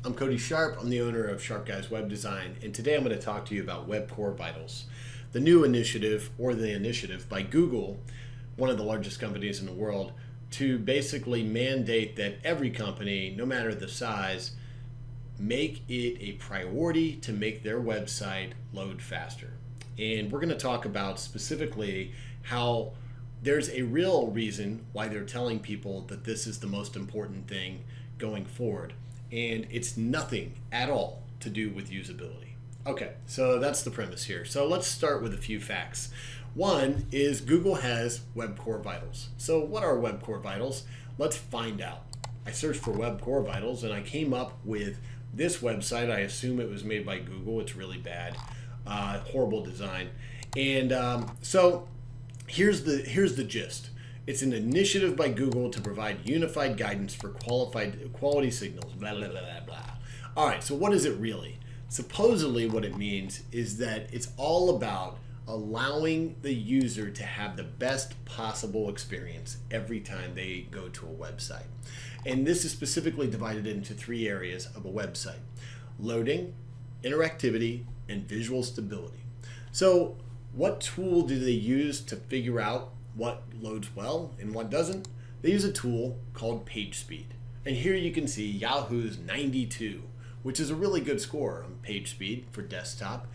I'm Cody Sharp. I'm the owner of Sharp Guys Web Design, and today I'm going to talk to you about Web Core Vitals, the new initiative, or the initiative by Google, one of the largest companies in the world, to basically mandate that every company, no matter the size, make it a priority to make their website load faster. And we're going to talk about specifically how there's a real reason why they're telling people that this is the most important thing going forward. And it's nothing at all to do with usability. Okay, so that's the premise here. So let's start with a few facts. One is Google has Web Core Vitals. So what are Web Core Vitals? Let's find out. I searched for Web Core Vitals and I came up with this website. I assume it was made by Google. It's really bad, horrible design. And so here's the gist. It's an initiative by Google to provide unified guidance for quality signals, blah, blah, blah, blah, blah. All right, so what is it really? Supposedly what it means is that it's all about allowing the user to have the best possible experience every time they go to a website. And this is specifically divided into three areas of a website: loading, interactivity, and visual stability. So what tool do they use to figure out what loads well and what doesn't? They use a tool called page speed. And here you can see Yahoo's 92, which is a really good score on page speed for desktop.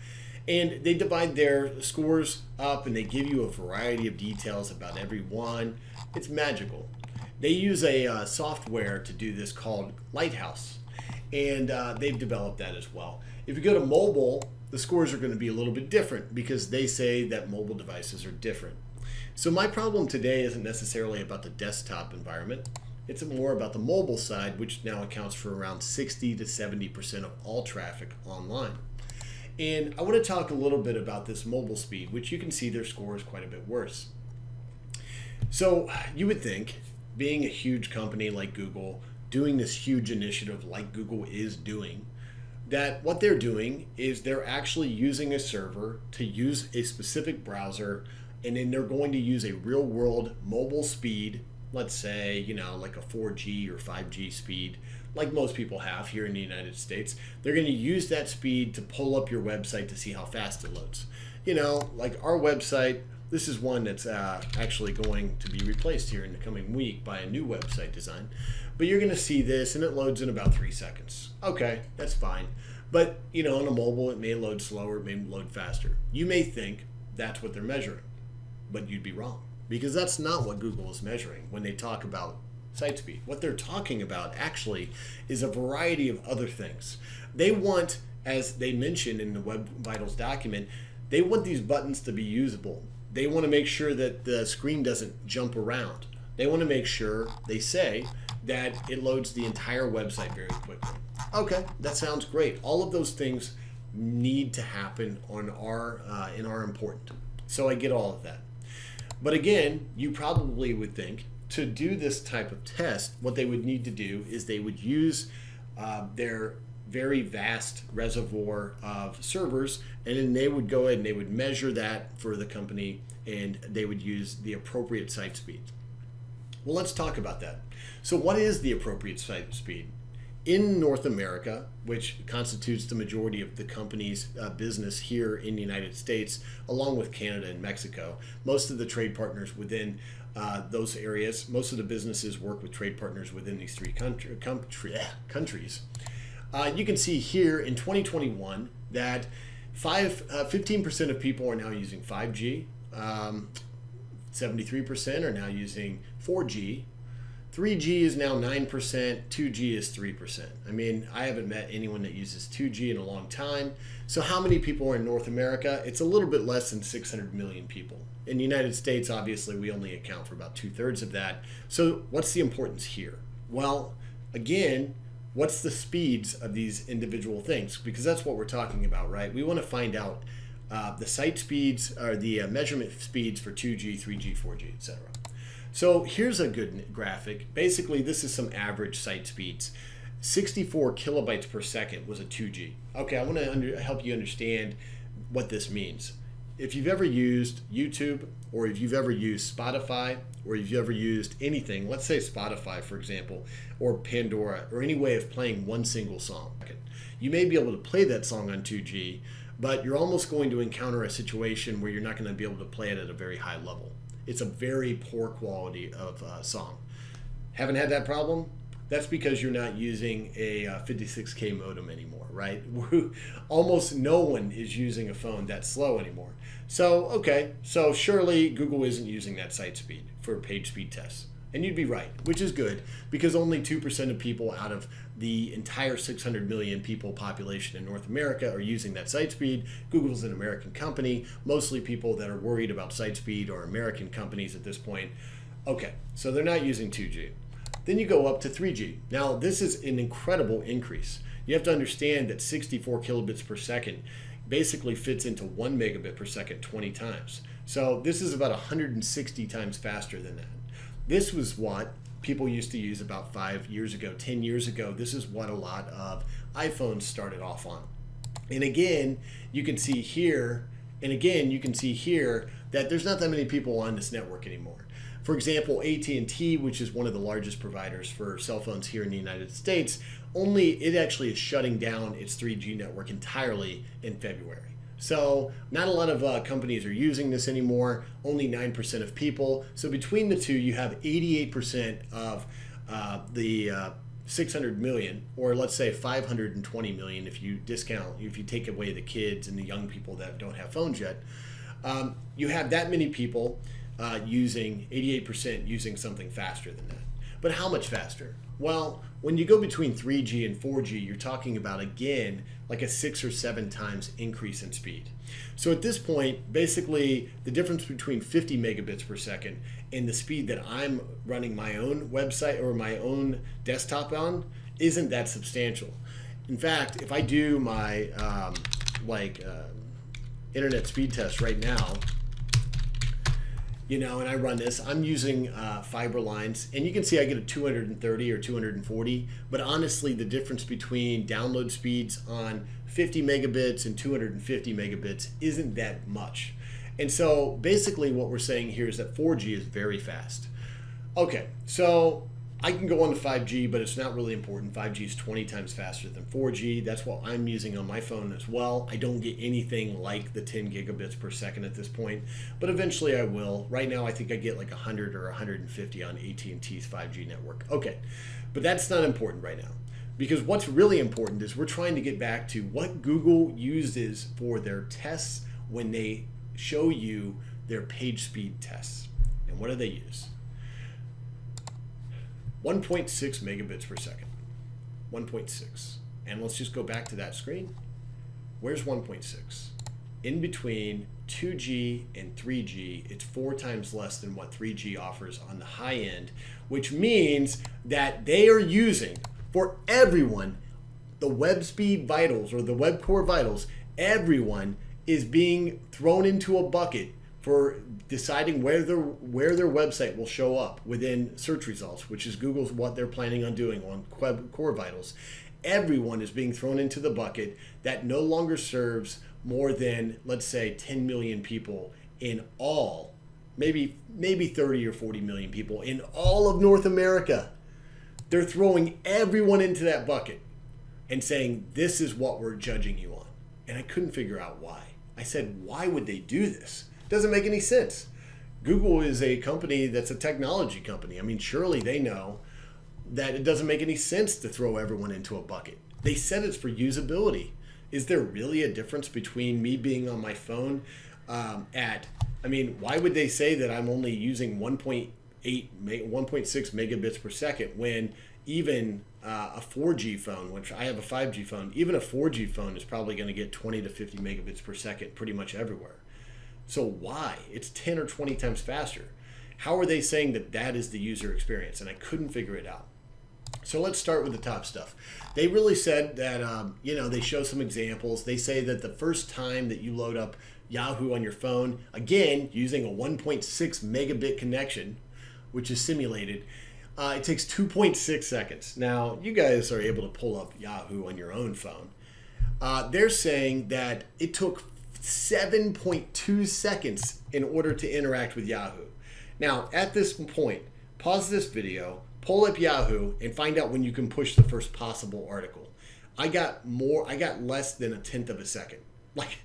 And they divide their scores up and they give you a variety of details about every one. It's magical. They use a software to do this called Lighthouse, and they've developed that as well. If you go to mobile, the scores are going to be a little bit different because they say that mobile devices are different. So my problem today isn't necessarily about the desktop environment. It's more about the mobile side, which now accounts for around 60 to 70% of all traffic online. And I want to talk a little bit about this mobile speed, which you can see their score is quite a bit worse. So you would think, being a huge company like Google, doing this huge initiative like Google is doing, that what they're doing is they're actually using a server to use a specific browser, and then they're going to use a real world mobile speed, let's say, like a 4G or 5G speed, like most people have here in the United States. They're going to use that speed to pull up your website to see how fast it loads. Like our website, this is one that's actually going to be replaced here in the coming week by a new website design. But you're going to see this and it loads in about 3 seconds. Okay, that's fine. But, on a mobile, it may load slower, it may load faster. You may think that's what they're measuring, but you'd be wrong, because that's not what Google is measuring when they talk about site speed. What they're talking about actually is a variety of other things. They want, as they mentioned in the Web Vitals document, they want these buttons to be usable. They want to make sure that the screen doesn't jump around. They want to make sure, they say, that it loads the entire website very quickly. Okay, that sounds great. All of those things need to happen on and are important. So I get all of that. But again, you probably would think to do this type of test, what they would need to do is they would use their very vast reservoir of servers, and then they would go ahead and they would measure that for the company, and they would use the appropriate site speed. Well, let's talk about that. So what is the appropriate site speed? In North America, which constitutes the majority of the company's business here in the United States, along with Canada and Mexico, most of the trade partners within those areas, most of the businesses work with trade partners within these three countries. You can see here in 2021 that 15% of people are now using 5G, 73% are now using 4G, 3G is now 9%, 2G is 3%. I mean, I haven't met anyone that uses 2G in a long time. So how many people are in North America? It's a little bit less than 600 million people. In the United States, obviously, we only account for about 2/3 of that. So what's the importance here? Well, again, what's the speeds of these individual things? Because that's what we're talking about, right? We want to find out the site speeds or the measurement speeds for 2G, 3G, 4G, etc. So here's a good graphic. Basically, this is some average site speeds. 64 kilobytes per second was a 2G. Okay, I want to help you understand what this means. if you've ever used YouTube, or if you've ever used Spotify, or if you've ever used anything, let's say Spotify, for example, or Pandora, or any way of playing one single song, you may be able to play that song on 2G, but you're almost going to encounter a situation where you're not going to be able to play it at a very high level. It's a very poor quality of song. Haven't had that problem? That's because you're not using a 56K modem anymore, right? Almost no one is using a phone that slow anymore. So, okay, so surely Google isn't using that site speed for page speed tests. And you'd be right, which is good, because only 2% of people out of the entire 600 million people population in North America are using that site speed. Google's an American company. Mostly people that are worried about site speed are American companies at this point. Okay, so they're not using 2G. Then you go up to 3G. Now, this is an incredible increase. You have to understand that 64 kilobits per second basically fits into 1 megabit per second 20 times. So this is about 160 times faster than that. This was what people used to use about 5 years ago, 10 years ago. This is what a lot of iPhones started off on. And again, you can see here, that there's not that many people on this network anymore. For example, AT&T, which is one of the largest providers for cell phones here in the United States, it actually is shutting down its 3G network entirely in February. So not a lot of companies are using this anymore, only 9% of people. So between the two, you have 88% of the 600 million, or let's say 520 million if you take away the kids and the young people that don't have phones yet. You have that many people using 88% using something faster than that. But how much faster? Well, when you go between 3G and 4G, you're talking about, again, like a 6 or 7 times increase in speed. So at this point, basically, the difference between 50 megabits per second and the speed that I'm running my own website or my own desktop on isn't that substantial. In fact, if I do my internet speed test right now, and I run this, I'm using fiber lines, and you can see I get a 230 or 240, but honestly, the difference between download speeds on 50 megabits and 250 megabits isn't that much. And so basically what we're saying here is that 4G is very fast. Okay, so I can go on to 5G, but it's not really important. 5G is 20 times faster than 4G. That's what I'm using on my phone as well. I don't get anything like the 10 gigabits per second at this point, but eventually I will. Right now, I think I get like 100 or 150 on AT&T's 5G network. Okay, but that's not important right now, because what's really important is we're trying to get back to what Google uses for their tests when they show you their page speed tests. And what do they use? 1.6 megabits per second. 1.6. And let's just go back to that screen. Where's 1.6? In between 2G and 3G, it's 4 times less than what 3G offers on the high end, which means that they are using, for everyone, the web speed vitals or the web core vitals. Everyone is being thrown into a bucket for deciding where their website will show up within search results, which is Google's what they're planning on doing on Core Vitals. Everyone is being thrown into the bucket that no longer serves more than, let's say, 10 million people in all, maybe 30 or 40 million people in all of North America. They're throwing everyone into that bucket and saying, this is what we're judging you on. And I couldn't figure out why. I said, why would they do this? Doesn't make any sense. Google is a company that's a technology company. I mean, surely they know that it doesn't make any sense to throw everyone into a bucket. They said it's for usability. Is there really a difference between me being on my phone why would they say that I'm only using 1.6 megabits per second when even a 4G phone, which I have a 5G phone, even a 4G phone is probably going to get 20 to 50 megabits per second pretty much everywhere. So why? It's 10 or 20 times faster. How are they saying that that is the user experience? And I couldn't figure it out. So let's start with the top stuff. They really said that, they show some examples. They say that the first time that you load up Yahoo on your phone, again, using a 1.6 megabit connection, which is simulated, it takes 2.6 seconds. Now, you guys are able to pull up Yahoo on your own phone. They're saying that it took 7.2 seconds in order to interact with Yahoo. Now, at this point, pause this video, pull up Yahoo, and find out when you can push the first possible article. I got less than 1/10 of a second. Like,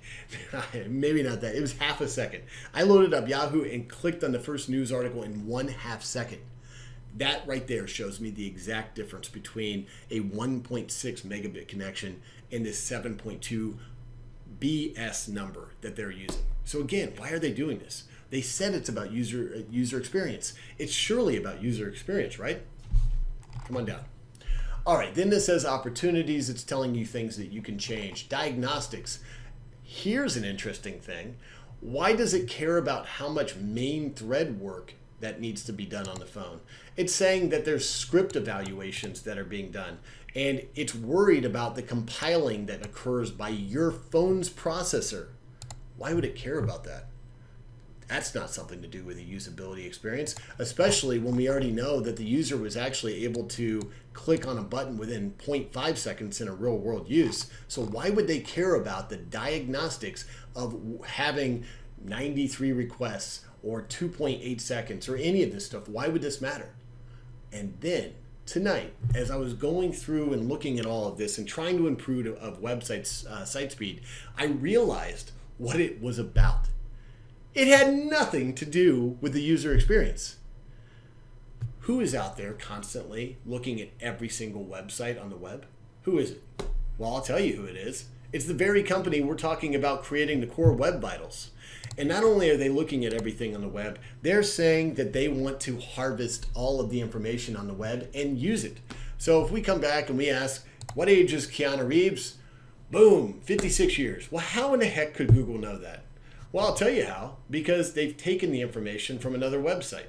maybe not that. It was half a second. I loaded up Yahoo and clicked on the first news article in 1/2 second. That right there shows me the exact difference between a 1.6 megabit connection and this 7.2 BS number that they're using. So again, why are they doing this? They said it's about user experience. It's surely about user experience, right? Come on down. All right, then this says opportunities. It's telling you things that you can change. Diagnostics. Here's an interesting thing. Why does it care about how much main thread work that needs to be done on the phone? It's saying that there's script evaluations that are being done, and it's worried about the compiling that occurs by your phone's processor. Why would it care about that? That's not something to do with the usability experience, especially when we already know that the user was actually able to click on a button within 0.5 seconds in a real world use. So why would they care about the diagnostics of having 93 requests or 2.8 seconds or any of this stuff? Why would this matter? And then tonight, as I was going through and looking at all of this and trying to improve of websites' site speed, I realized what it was about. It had nothing to do with the user experience. Who is out there constantly looking at every single website on the web? Who is it? Well, I'll tell you who it is. It's the very company we're talking about creating the core web vitals. And not only are they looking at everything on the web, they're saying that they want to harvest all of the information on the web and use it. So if we come back and we ask, what age is Keanu Reeves? Boom, 56 years. Well, how in the heck could Google know that? Well, I'll tell you how, because they've taken the information from another website.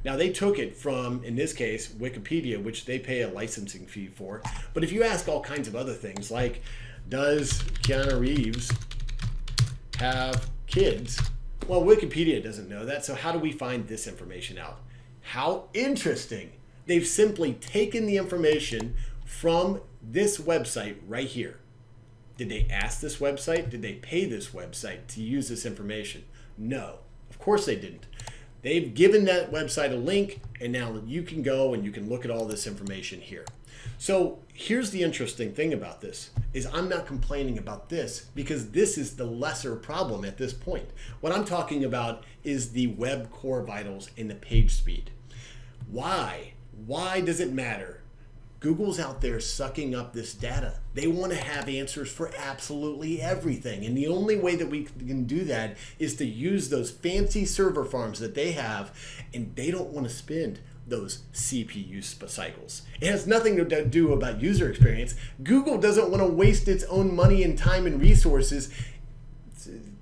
Now, they took it from, in this case, Wikipedia, which they pay a licensing fee for. But if you ask all kinds of other things, like, does Keanu Reeves have kids? Well, Wikipedia doesn't know that, so how do we find this information out? How interesting. They've simply taken the information from this website right here. Did they ask this website? Did they pay this website to use this information? No, of course they didn't. They've given that website a link, and now you can go and you can look at all this information here. So here's the interesting thing about this, is I'm not complaining about this because this is the lesser problem at this point. What I'm talking about is the web core vitals and the page speed. Why? Why does it matter? Google's out there sucking up this data. They want to have answers for absolutely everything. And the only way that we can do that is to use those fancy server farms that they have, and they don't want to spend those CPU cycles. It has nothing to do about user experience. Google doesn't want to waste its own money and time and resources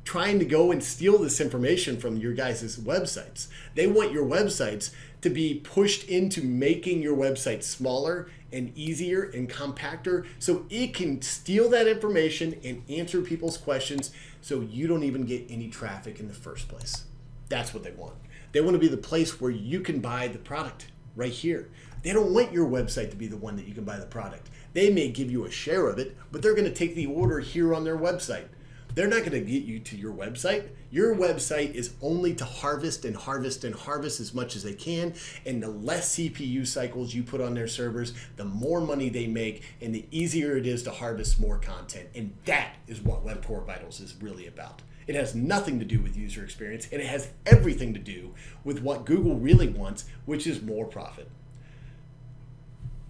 trying to go and steal this information from your guys' websites. They want your websites to be pushed into making your website smaller and easier and compactor so it can steal that information and answer people's questions so you don't even get any traffic in the first place. That's what they want. They want to be the place where you can buy the product right here. They don't want your website to be the one that you can buy the product. They may give you a share of it, but they're going to take the order here on their website. They're not going to get you to your website. Your website is only to harvest and harvest and harvest as much as they can. And the less CPU cycles you put on their servers, the more money they make and the easier it is to harvest more content. And that is what Web Core Vitals is really about. It has nothing to do with user experience, and it has everything to do with what Google really wants, which is more profit.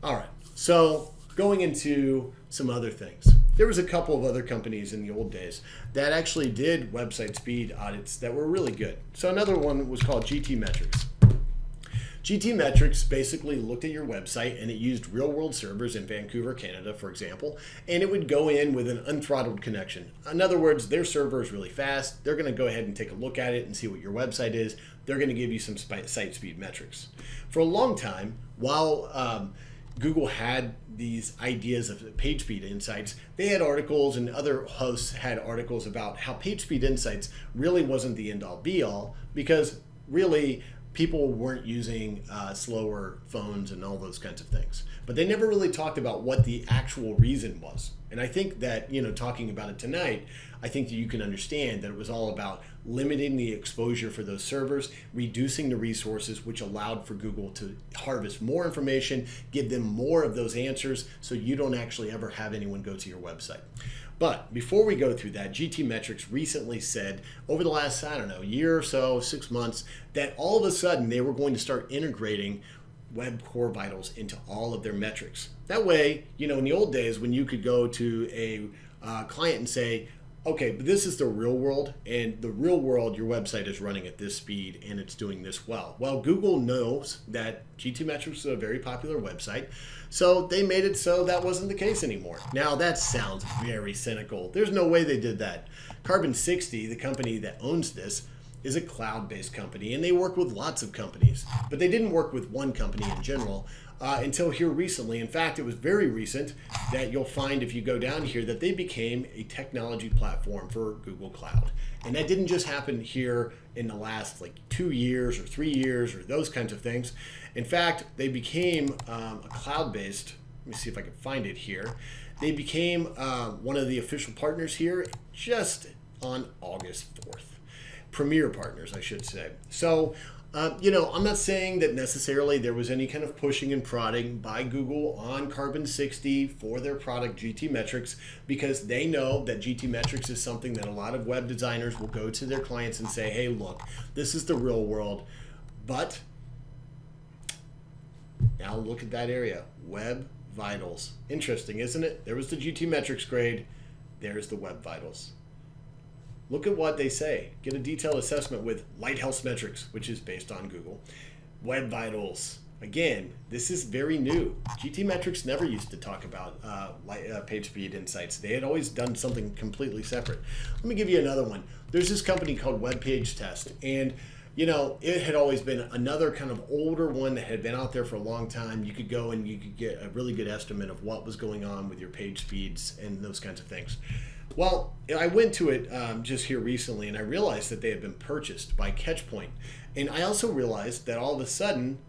All right, so going into some other things. There was a couple of other companies in the old days that actually did website speed audits that were really good. So another one was called GT Metrics. GT Metrics basically looked at your website and it used real world servers in Vancouver, Canada, for example, and it would go in with an unthrottled connection. In other words, their server is really fast. They're going to go ahead and take a look at it and see what your website is. They're going to give you some site speed metrics. For a long time, while Google had these ideas of page speed insights, they had articles and other hosts had articles about how page speed insights really wasn't the end all be all, because really people weren't using slower phones and all those kinds of things. But they never really talked about what the actual reason was. And I think that, talking about it tonight, I think that you can understand that it was all about limiting the exposure for those servers, reducing the resources, which allowed for Google to harvest more information, give them more of those answers, so you don't actually ever have anyone go to your website. But before we go through that, GT Metrics recently said over the last, year or so, 6 months, that all of a sudden they were going to start integrating Web Core Vitals into all of their metrics. That way, in the old days when you could go to a client and say, okay, but this is the real world, and the real world, your website is running at this speed and it's doing this well. Well, Google knows that GT Metrics is a very popular website, so they made it so that wasn't the case anymore. Now, that sounds very cynical. There's no way they did that. Carbon 60, the company that owns this, is a cloud-based company, and they work with lots of companies, but they didn't work with one company in general until here recently. In fact, it was very recent that you'll find if you go down here that they became a technology platform for Google Cloud. And that didn't just happen here in the last 2 years or 3 years or those kinds of things. In fact, they became a cloud-based, let me see if I can find it here. They became one of the official partners here just on August 4th. Premier partners, I should say. So, I'm not saying that necessarily there was any kind of pushing and prodding by Google on Carbon 60 for their product GT Metrics, because they know that GT Metrics is something that a lot of web designers will go to their clients and say, hey, look, this is the real world. But now look at that area, Web Vitals. Interesting, isn't it? There was the GT Metrics grade. There's the Web Vitals. Look at what they say. Get a detailed assessment with Lighthouse Metrics, which is based on Google. Web Vitals. Again, this is very new. GT Metrics never used to talk about page speed insights. They had always done something completely separate. Let me give you another one. There's this company called Web Page Test, and it had always been another kind of older one that had been out there for a long time. You could go and you could get a really good estimate of what was going on with your page speeds and those kinds of things. Well, I went to it just here recently, and I realized that they had been purchased by Catchpoint. And I also realized that all of a sudden,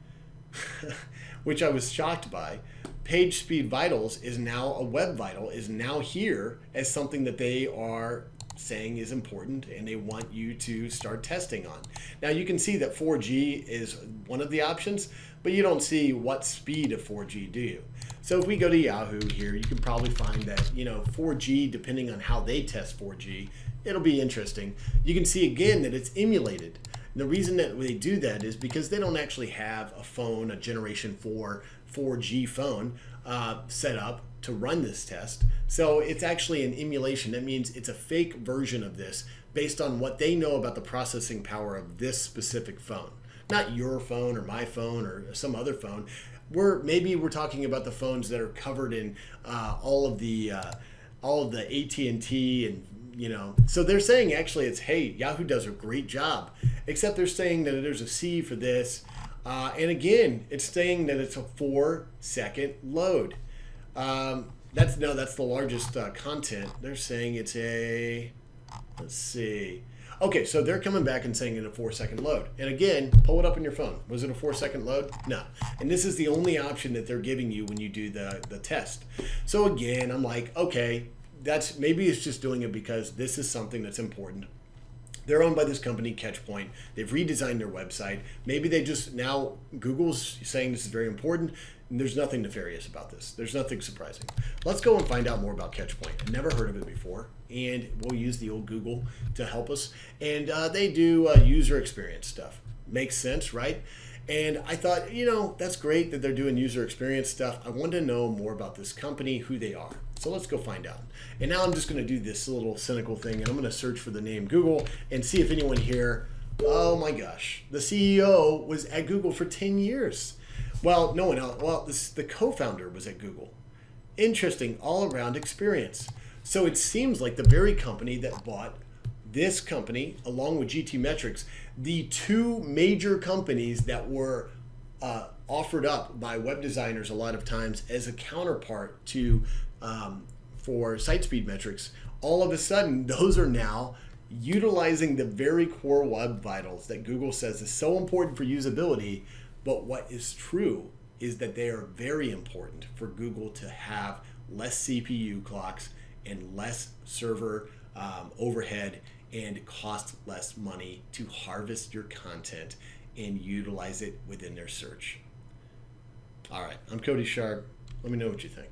which I was shocked by, Page Speed Vitals is now a Web Vital, is now here as something that they are saying is important and they want you to start testing on. Now you can see that 4G is one of the options, but you don't see what speed of 4G, do you? So if we go to Yahoo here, you can probably find that 4G, depending on how they test 4G, it'll be interesting. You can see again that it's emulated. And the reason that they do that is because they don't actually have a phone, a Generation 4 4G phone set up to run this test. So it's actually an emulation. That means it's a fake version of this based on what they know about the processing power of this specific phone. Not your phone or my phone or some other phone. Maybe we're talking about the phones that are covered in all of the AT&T and so they're saying actually it's, hey, Yahoo does a great job, except they're saying that there's a C for this, and again it's saying that it's a 4-second load. That's the largest content. They're saying it's let's see. Okay, so they're coming back and saying it's a 4-second load. And again, pull it up on your phone. Was it a 4-second load? No. And this is the only option that they're giving you when you do the test. So again, I'm like, okay, maybe it's just doing it because this is something that's important. They're owned by this company, Catchpoint. They've redesigned their website. Maybe now Google's saying this is very important. And there's nothing nefarious about this. There's nothing surprising. Let's go and find out more about Catchpoint. I've never heard of it before, and we'll use the old Google to help us. And they do user experience stuff. Makes sense, right? And I thought, that's great that they're doing user experience stuff. I wanted to know more about this company, who they are. So let's go find out. And now I'm just going to do this little cynical thing, and I'm going to search for the name Google and see if anyone here, oh my gosh, the CEO was at Google for 10 years. Well, no one else. Well, the co-founder was at Google. Interesting all-around experience. So it seems like the very company that bought this company, along with GT Metrics, the two major companies that were offered up by web designers a lot of times as a counterpart to for site speed metrics, all of a sudden those are now utilizing the very core Web Vitals that Google says is so important for usability. But what is true is that they are very important for Google to have less CPU clocks and less server overhead and cost less money to harvest your content and utilize it within their search. All right, I'm Cody Sharp. Let me know what you think.